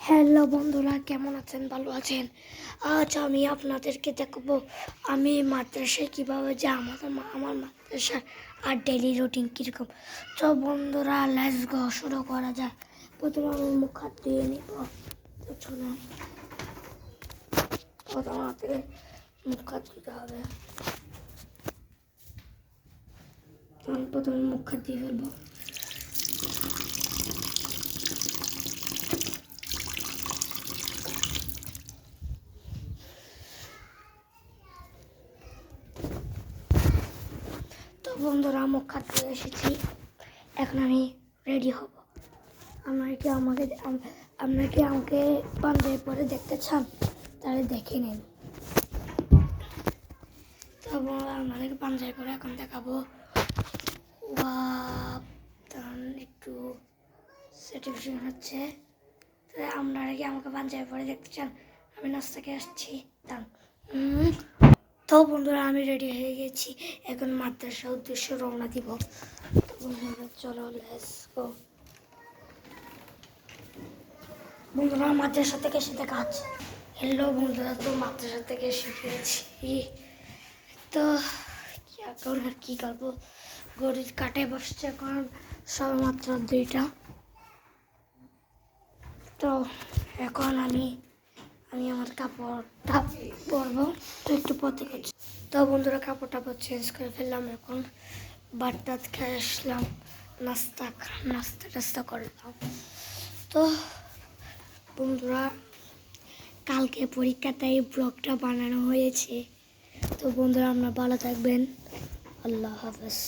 Hello বন্ধুরা, কেমন আছেন? ভালো আছেন? আজ আমি আপনাদেরকে দেখাবো আমি মাদ্রাসায় কীভাবে যে আমার মাদ্রাসার আর ডেইলি রুটিন কীরকম। তো বন্ধুরা, লেটস গো, শুরু করা যায়। প্রথমে আমি মুখ হাত ধুয়ে নিব। তো চলুন, প্রথমে মুখ হাত ধুতে হবে। আমি প্রথমে মুখ হাত দিয়ে ফেলবো। তো বন্ধুরা, মুখ হাত ধুয়ে এসেছি, এখন আমি রেডি হব। আপনারা কি আমাকে পাঞ্জাবি পরে দেখতে চান? তাহলে দেখে নিন। তো আপনাদেরকে পাঞ্জাবি পরে এখন দেখাবো। একটু সার্টিফিকেশন হচ্ছে। তো আপনারা কি আমাকে পাঞ্জাবি পরে দেখতে চান? আমি নাস্তাকে আসছি। তো বন্ধুরা, আমি রেডি হয়ে গেছি, এখন মাদ্রাসার উদ্দেশ্যে রওনা দিব। তো বন্ধুরা, চলো, লেটস গো। বন্ধুরা, মাদ্রাসা থেকে এসে দেখা হচ্ছে। হ্যালো বন্ধুরা, তো মাদ্রাসা থেকে এসে গিয়েছি। তো এখন আর কি করবো, ঘড়ির কাঁটায় বসছে এখন সবেমাত্র 2টা। তো এখন আমি আমার কাপড়টা পরবো। তো একটু পথে করছি। তো বন্ধুরা, কাপড় চেঞ্জ করে ফেললাম, এখন ভাত টাত খেয়ে আসলাম, নাস্তা করলাম। তো বন্ধুরা, কালকে পরীক্ষাতে এই ব্লগটা বানানো হয়েছে। তো বন্ধুরা, আপনারা ভালো থাকবেন। আল্লাহ হাফেজ।